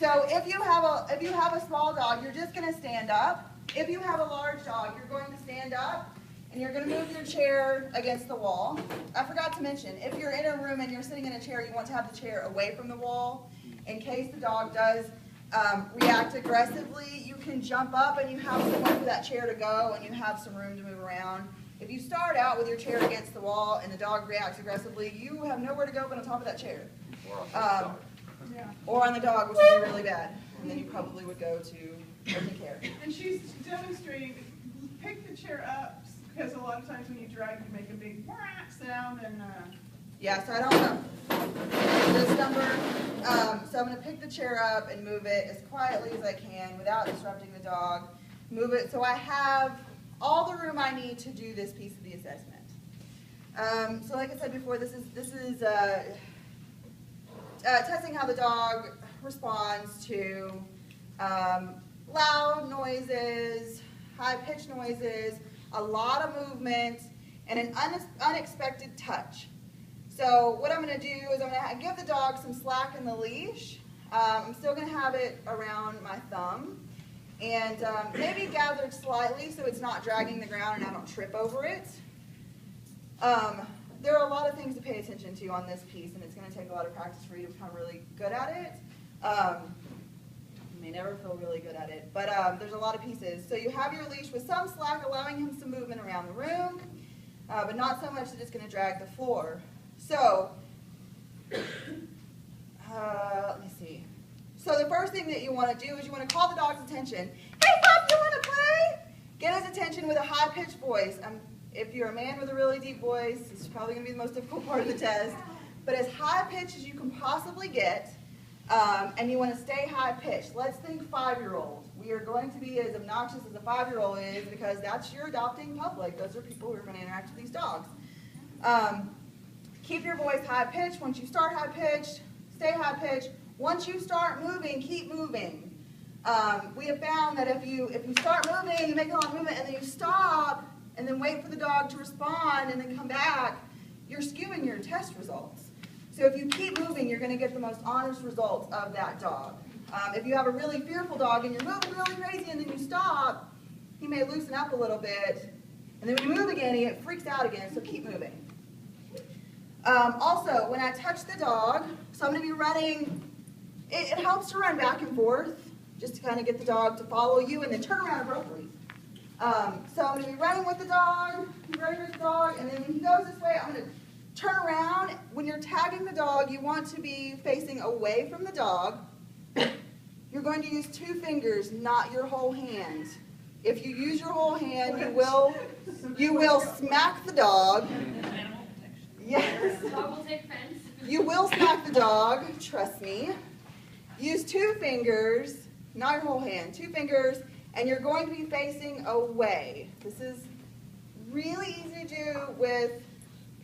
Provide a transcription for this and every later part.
So if you have a small dog, you're just going to stand up. If you have a large dog, you're going to stand up and you're going to move your chair against the wall. I forgot to mention, if you're in a room and you're sitting in a chair, you want to have the chair away from the wall. In case the dog does react aggressively, you can jump up and you have somewhere for that chair to go and you have some room to move around. If you start out with your chair against the wall and the dog reacts aggressively, you have nowhere to go but on top of that chair. Or on the dog, which would be really bad. And then you probably would go to urgent care. And she's demonstrating, pick the chair up, because a lot of times when you drag, you make a big sound. And yeah, so I don't know this number. So I'm going to pick the chair up and move it as quietly as I can without disrupting the dog. Move it so I have all the room I need to do this piece of the assessment. So like I said before, this is testing how the dog responds to loud noises, high-pitched noises, a lot of movement, and an unexpected touch. So what I'm going to do is I'm going to give the dog some slack in the leash. I'm still going to have it around my thumb, and maybe gathered slightly so it's not dragging the ground and I don't trip over it. There are a lot of things to pay attention to on this piece, and it's going to take a lot of practice for you to become really good at it. You may never feel really good at it, but there's a lot of pieces. So you have your leash with some slack, allowing him some movement around the room, but not so much that it's going to drag the floor. So, let me see. So the first thing that you want to do is you want to call the dog's attention. Hey, pup, you want to play? Get his attention with a high-pitched voice. If you're a man with a really deep voice, this is probably going to be the most difficult part of the test. But as high-pitched as you can possibly get, and you want to stay high-pitched. Let's think 5-year-old. We are going to be as obnoxious as a 5-year-old is because that's your adopting public. Those are people who are going to interact with these dogs. Keep your voice high-pitched. Once you start high-pitched, stay high-pitched. Once you start moving, keep moving. We have found that if you start moving, you make a lot of movement, and then you stop, and then wait for the dog to respond, and then come back, you're skewing your test results. So if you keep moving, you're going to get the most honest results of that dog. If you have a really fearful dog and you're moving really crazy and then you stop, he may loosen up a little bit. And then when you move again, he freaks out again, so keep moving. Also, when I touch the dog, so I'm going to be running, it helps to run back and forth just to kind of get the dog to follow you and then turn around abruptly. So I'm going to be running with the dog, and then when he goes this way, I'm going to turn around. When you're tagging the dog, you want to be facing away from the dog. You're going to use 2 fingers, not your whole hand. If you use your whole hand, you will smack the dog. Yes. The dog will take offense. You will smack the dog, trust me. Use 2 fingers, not your whole hand, 2 fingers, and you're going to be facing away. This is really easy to do with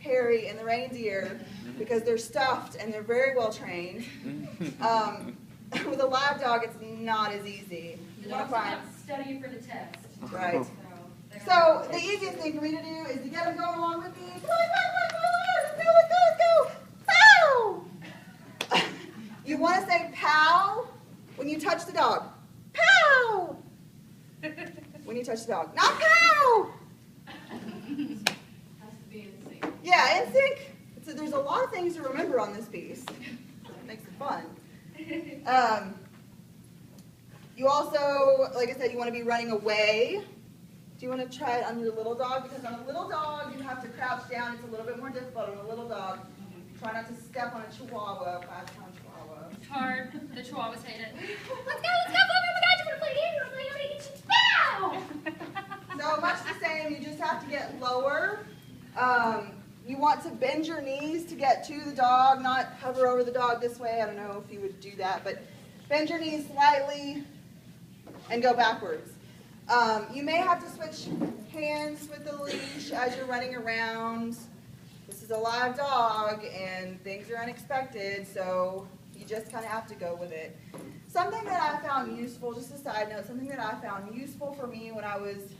Perry and the reindeer because they're stuffed and they're very well trained. With a live dog, it's not as easy. The dog's not studying for the test. Right. So the easiest thing for me to do is to get them going along with me. Come on, let's go. Pow! You want to say pow when you touch the dog. Pow! When you touch the dog. Not pow! Yeah, in sync. There's a lot of things to remember on this piece. It makes it fun. You also, like I said, you want to be running away. Do you want to try it on your little dog? Because on a little dog, you have to crouch down. It's a little bit more difficult on a little dog. Try not to step on a chihuahua, 5-pound chihuahua. It's hard. The chihuahuas hate it. Let's go, oh my God, you want to play a game? You want to play a game? Pow! So much the same, you just have to get lower. You want to bend your knees to get to the dog, not hover over the dog this way. I don't know if you would do that, but bend your knees slightly and go backwards. You may have to switch hands with the leash as you're running around. This is a live dog and things are unexpected, so you just kind of have to go with it. Something that I found useful, just a side note, something that I found useful for me when I was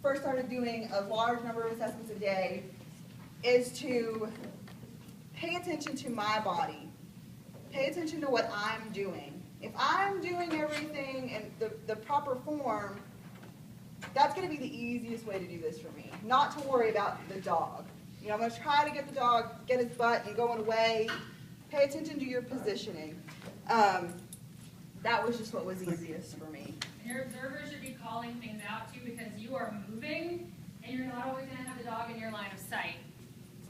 first started doing a large number of assessments a day is to pay attention to my body. Pay attention to what I'm doing. If I'm doing everything in the proper form, that's going to be the easiest way to do this for me. Not to worry about the dog. You know, I'm going to try to get the dog, get his butt and going away. Pay attention to your positioning. That was just what was easiest for me. Your observer should be calling things out too, because you are moving and you're not always going to have the dog in your line of sight.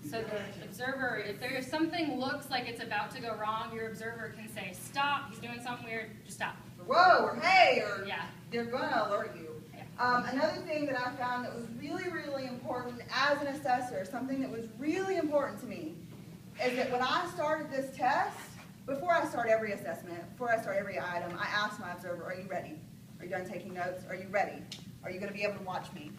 So the observer, if something looks like it's about to go wrong, your observer can say, stop, he's doing something weird, just stop. Whoa, or hey, or Yeah. they're going to alert you. Another thing that I found that was really, really important as an assessor, something that was really important to me, is that when I started this test, before I start every assessment, before I start every item, I ask my observer, are you ready? Are you done taking notes? Are you ready? Are you going to be able to watch me?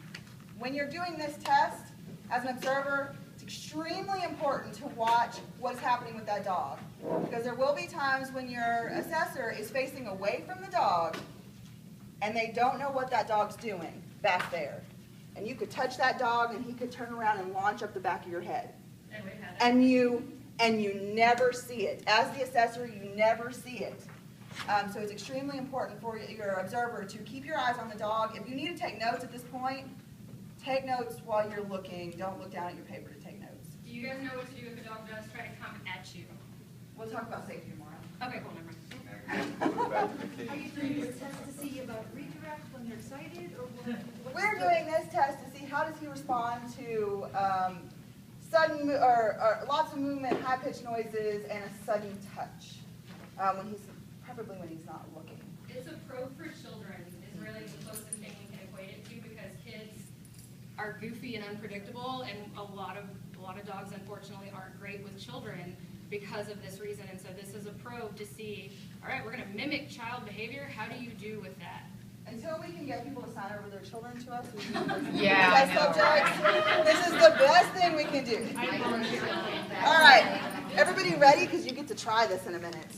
When you're doing this test, as an observer, it's extremely important to watch what's happening with that dog. Because there will be times when your assessor is facing away from the dog and they don't know what that dog's doing back there. And you could touch that dog and he could turn around and launch up the back of your head. And we've had that. And you never see it. As the assessor, you never see it. So it's extremely important for your observer to keep your eyes on the dog. If you need to take notes at this point, take notes while you're looking. Don't look down at your paper to take notes. Do you guys know what to do if a dog does try to come at you? We'll talk about safety tomorrow. Okay, cool, never mind. Are you doing this test to see about redirect when they're excited, or what? We're doing this test to see how does he respond to sudden or lots of movement, high-pitched noises, and a sudden touch. Preferably when he's not looking. It's a probe for children is really the closest thing we can equate it to, because kids are goofy and unpredictable, and a lot of dogs unfortunately aren't great with children because of this reason. And so this is a probe to see, all right, we're going to mimic child behavior. How do you do with that? Until we can get people to sign over their children to us, Yeah, I test know, subjects, this is the best thing we can do. All right, everybody ready? Because you get to try this in a minute.